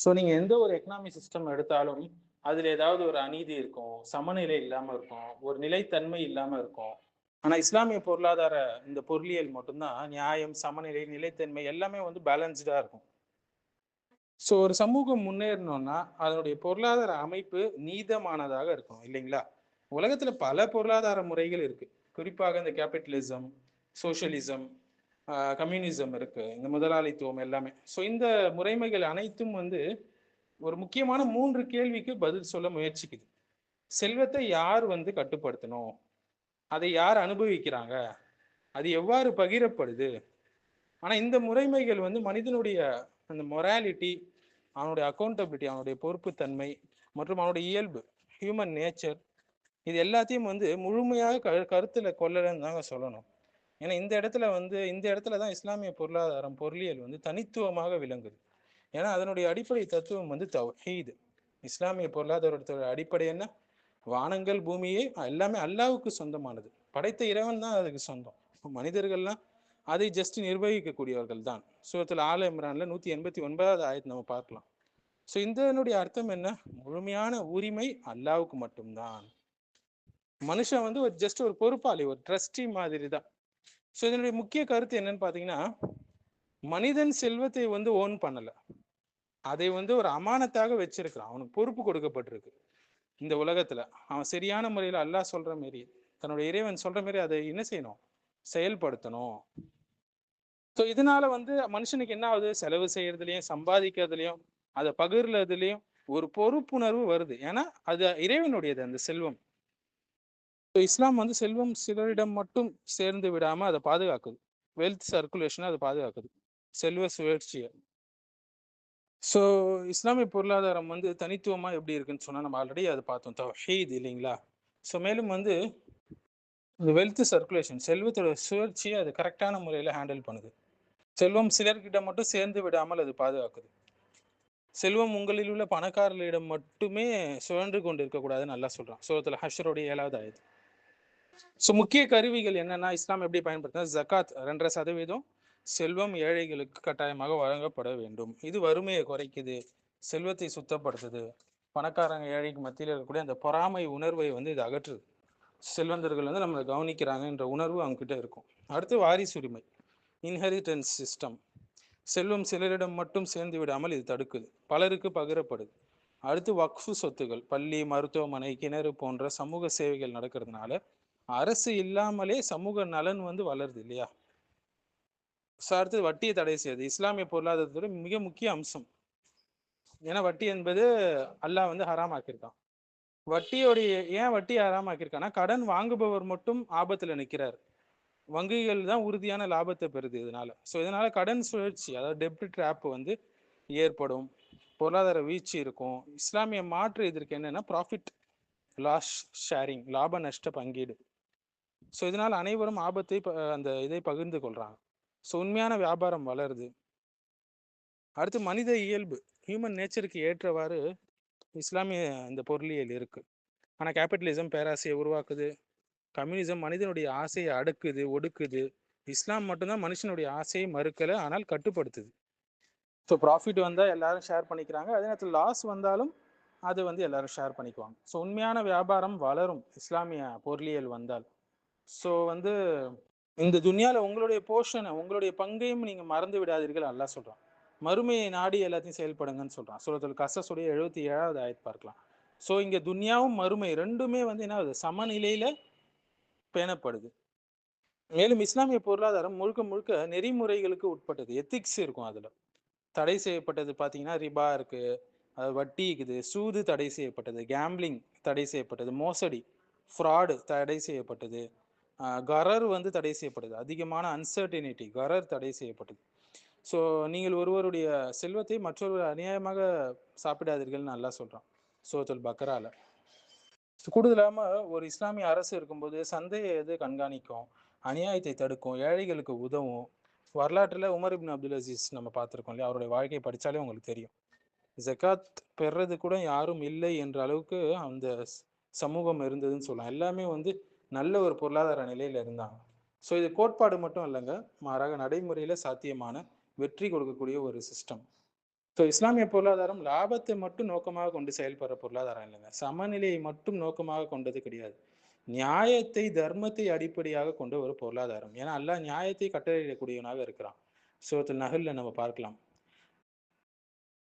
So நீங்கள் எந்த ஒரு எக்கனாமிக் சிஸ்டம் எடுத்தாலும் அதில் ஏதாவது ஒரு அநீதி இருக்கும், சமநிலை இல்லாமல் இருக்கும், ஒரு நிலைத்தன்மை இல்லாமல் இருக்கும். ஆனால் இஸ்லாமிய பொருளாதார இந்த பொருளியல் மட்டும்தான் நியாயம், சமநிலை, நிலைத்தன்மை எல்லாமே வந்து பேலன்ஸ்டாக இருக்கும். ஸோ ஒரு சமூகம் முன்னேறணும்னா அதனுடைய பொருளாதார அமைப்பு நீதமானதாக இருக்கும் இல்லைங்களா? உலகத்தில் பல பொருளாதார முறைகள் இருக்கு. குறிப்பாக இந்த கேபிட்டலிசம், சோஷியலிசம், கம்யூனிசம் இருக்கு, இந்த முதலாளித்துவம் எல்லாமே. ஸோ இந்த முறைமைகள் அனைத்தும் வந்து ஒரு முக்கியமான 3 கேள்விக்கு பதில் சொல்ல முயற்சிக்குது. செல்வத்தை யார் வந்து கட்டுப்படுத்தணும், அதை யார் அனுபவிக்கிறாங்க, அது எவ்வாறு பகிரப்படுது. ஆனா இந்த முறைமைகள் வந்து மனிதனுடைய அந்த மொராலிட்டி, அவனுடைய அக்கௌண்டபிலிட்டி, அவனுடைய பொறுப்புத்தன்மை மற்றும் அவனுடைய இயல்பு, ஹியூமன் நேச்சர், இது எல்லாத்தையும் வந்து முழுமையாக கருத்துல கொள்ளலன்னு தாங்க சொல்லணும். ஏன்னா இந்த இடத்துல தான் இஸ்லாமிய பொருளாதாரம், பொருளியல் வந்து தனித்துவமாக விளங்குது. ஏன்னா அதனுடைய அடிப்படை தத்துவம் வந்து தௌஹீத். இஸ்லாமிய பொருளாதாரத்தோட அடிப்படை என்ன? வானங்கள், பூமியே எல்லாமே அல்லாஹ்வுக்கு சொந்தமானது. படைத்த இறைவன் தான் அதுக்கு சொந்தம். மனிதர்கள்லாம் அதை ஜஸ்ட் நிர்வகிக்கக்கூடியவர்கள் தான். சூரத்துல் ஆல இம்ரான்ல 189வது ஆயத்தை நம்ம பார்க்கலாம். ஸோ இதனுடைய அர்த்தம் என்ன? முழுமையான உரிமை அல்லாஹ்வுக்கு மட்டும்தான். மனுஷன் வந்து ஒரு ஜஸ்ட் ஒரு பொறுப்பாளி, ஒரு ட்ரஸ்டி மாதிரி தான். ஸோ இதனுடைய முக்கிய கருத்து என்னன்னு பார்த்தீங்கன்னா, மனிதன் செல்வத்தை வந்து ஓன் பண்ணல, அதை வந்து ஒரு அமானத்தாக வச்சிருக்கிறான். அவனுக்கு பொறுப்பு கொடுக்கப்பட்டிருக்கு. இந்த உலகத்துல அவன் சரியான முறையில் அல்லாஹ் சொல்ற மாரி, தன்னுடைய இறைவன் சொல்ற மாதிரி அதை என்ன செய்யணும்? செயல்படுத்தணும். ஸோ இதனால வந்து மனுஷனுக்கு என்ன ஆகுது? செலவு செய்யறதுலையும், சம்பாதிக்கிறதுலையும், அதை பகிர்றதுலையும் ஒரு பொறுப்புணர்வு வருது. ஏன்னா அது இறைவனுடையது அந்த செல்வம். இஸ்லாம் வந்து செல்வம் சிலரிடம் மட்டும் சேர்ந்து விடாம அதை பாதுகாக்குது. வெல்த் சர்க்குலேஷனை அதை பாதுகாக்குது, செல்வ சுழற்சியை. ஸோ இஸ்லாமிய பொருளாதாரம் வந்து தனித்துவமா எப்படி இருக்குன்னு சொன்னா நம்ம ஆல்ரெடி அதை பார்த்தோம், தௌஹீத் இல்லைங்களா? ஸோ மேலும் வந்து இந்த வெல்த் சர்க்குலேஷன், செல்வத்தோட சுழற்சியை அது கரெக்டான முறையில் ஹேண்டில் பண்ணுது. செல்வம் சிலர்கிட்ட மட்டும் சேர்ந்து விடாமல் அது பாதுகாக்குது. செல்வம் உங்களில் உள்ள பணக்காரர்களிடம் மட்டுமே சுழன்று கொண்டு இருக்கக்கூடாதுன்னு நல்லா சொல்றான் சூரத்துல் ஹஷ்ருடைய 7வது ஆயத்து. ஸோ முக்கிய கருவிகள் என்னன்னா இஸ்லாம் எப்படி பயன்படுத்தினா, ஜகாத் 2.5% செல்வம் ஏழைகளுக்கு கட்டாயமாக வழங்கப்பட வேண்டும். இது வறுமையை குறைக்குது, செல்வத்தை சுத்தப்படுத்துது, பணக்காரங்க ஏழைக்கு மத்தியில் இருக்கக்கூடிய அந்த பொறாமை உணர்வை வந்து இது அகற்றுது. செல்வந்தர்கள் வந்து நம்மளை கவனிக்கிறாங்க என்ற உணர்வு அவங்க கிட்ட இருக்கும். அடுத்து வாரிசுரிமை, இன்ஹெரிட்டன்ஸ் சிஸ்டம். செல்வம் சிலரிடம் மட்டும் சேர்ந்து விடாமல் இது தடுக்குது, பலருக்கு பகிரப்படுது. அடுத்து வக்ஃபு சொத்துகள், பள்ளி, மருத்துவமனை, கிணறு போன்ற சமூக சேவைகள் நடக்கிறதுனால அரசு இல்லாமலே சமூக நலன் வந்து வளருது இல்லையா? அடுத்து வட்டியை தடை செய்யுது, இஸ்லாமிய பொருளாதாரத்தோட மிக முக்கிய அம்சம். ஏன்னா வட்டி என்பது அல்லாஹ் வந்து ஹராம் ஆக்கியிருக்கான். வட்டியோடைய ஏன் வட்டி ஹராமாக்கியிருக்கான்னா, கடன் வாங்குபவர் மட்டும் ஆபத்துல நிற்கிறார், வங்கிகள் தான் உறுதியான லாபத்தை பெறுது இதனால. ஸோ இதனால கடன் சுழற்சி, அதாவது டெப்ட் ட்ராப் வந்து ஏற்படும், பொருளாதார வீழ்ச்சி இருக்கும். இஸ்லாமிய மாற்று இதற்கு என்னன்னா ப்ராஃபிட் லாஸ் ஷேரிங், லாப நஷ்ட பங்கீடு. ஸோ இதனால் அனைவரும் ஆபத்தை அந்த இதை பகிர்ந்து கொள்றாங்க. ஸோ உண்மையான வியாபாரம் வளருது. அடுத்து மனித இயல்பு, ஹியூமன் நேச்சருக்கு ஏற்றவாறு இஸ்லாமிய இந்த பொருளியல் இருக்கு. ஆனால் கேபிட்டலிசம் பேராசையை உருவாக்குது, கம்யூனிசம் மனிதனுடைய ஆசையை அடக்குது, ஒடுக்குது. இஸ்லாம் மட்டும்தான் மனுஷனுடைய ஆசையை மறுக்கலை, ஆனால் கட்டுப்படுத்துது. ஸோ ப்ராஃபிட் வந்தால் எல்லாரும் ஷேர் பண்ணிக்கிறாங்க, அதே நேரத்தில் லாஸ் வந்தாலும் அது வந்து எல்லாரும் ஷேர் பண்ணிக்குவாங்க. ஸோ உண்மையான வியாபாரம் வளரும் இஸ்லாமிய பொருளியல் வந்தால். ஸோ வந்து இந்த துன்யாவில் உங்களுடைய போர்ஷனை, உங்களுடைய பங்கையும் நீங்கள் மறந்து விடாதீர்கள் அல்லாஹ் சொல்கிறான். மறுமையை நாடி எல்லாத்தையும் செயல்படுங்கன்னு சொல்கிறான். சூரத்துல் கஸஸுடைய 77வது ஆயத் பார்க்கலாம். ஸோ இங்கே துன்யாவும் மறுமை ரெண்டுமே வந்து என்ன ஆகுது? சமநிலையில் பேணப்படுது. மேலும் இஸ்லாமிய பொருளாதாரம் முழுக்க முழுக்க நெறிமுறைகளுக்கு உட்பட்டது, எத்திக்ஸ் இருக்கும் அதில். தடை செய்யப்பட்டது பார்த்தீங்கன்னா ரிபா இருக்குது, அது வட்டி இருக்குது, சூது தடை செய்யப்பட்டது, கேம்பிளிங் தடை செய்யப்பட்டது, மோசடி ஃப்ராடு தடை செய்யப்பட்டது, கரர் வந்து தடை செய்யப்பட்டது, அதிகமான அன்சர்டினிட்டி கரர் தடை செய்யப்பட்டது. ஸோ நீங்கள் ஒருவருடைய செல்வத்தை மற்றொரு அநியாயமாக சாப்பிடாதீர்கள்னு நல்லா சொல்கிறான் சூரத்துல் பக்ரால. கூடுதலாம ஒரு இஸ்லாமிய அரசு இருக்கும்போது சந்தையை எது கண்காணிக்கும், அநியாயத்தை தடுக்கும், ஏழைகளுக்கு உதவும். வரலாற்றில் உமர் இப்னு அப்துல் அசீஸ் நம்ம பார்த்துருக்கோம் இல்லையா? அவருடைய வாழ்க்கையை படித்தாலே உங்களுக்கு தெரியும். ஜக்காத் பெறது கூட யாரும் இல்லை என்ற அளவுக்கு அந்த சமூகம் இருந்ததுன்னு சொல்லலாம். எல்லாமே வந்து நல்ல ஒரு பொருளாதார நிலையில் இருந்தாங்க. ஸோ இது கோட்பாடு மட்டும் இல்லைங்க, மாறாக நடைமுறையில் சாத்தியமான வெற்றி கொடுக்கக்கூடிய ஒரு சிஸ்டம். ஸோ இஸ்லாமிய பொருளாதாரம் லாபத்தை மட்டும் நோக்கமாக கொண்டு செயல்படுற பொருளாதாரம் இல்லைங்க. சமநிலையை மட்டும் நோக்கமாக கொண்டது கிடையாது. நியாயத்தை, தர்மத்தை அடிப்படையாக கொண்ட ஒரு பொருளாதாரம். ஏன்னா அல்லாஹ் நியாயத்தை கட்டளையிடக்கூடியவனாக இருக்கிறான். சூரத்துல் நஹ்ல்ல நம்ம பார்க்கலாம்.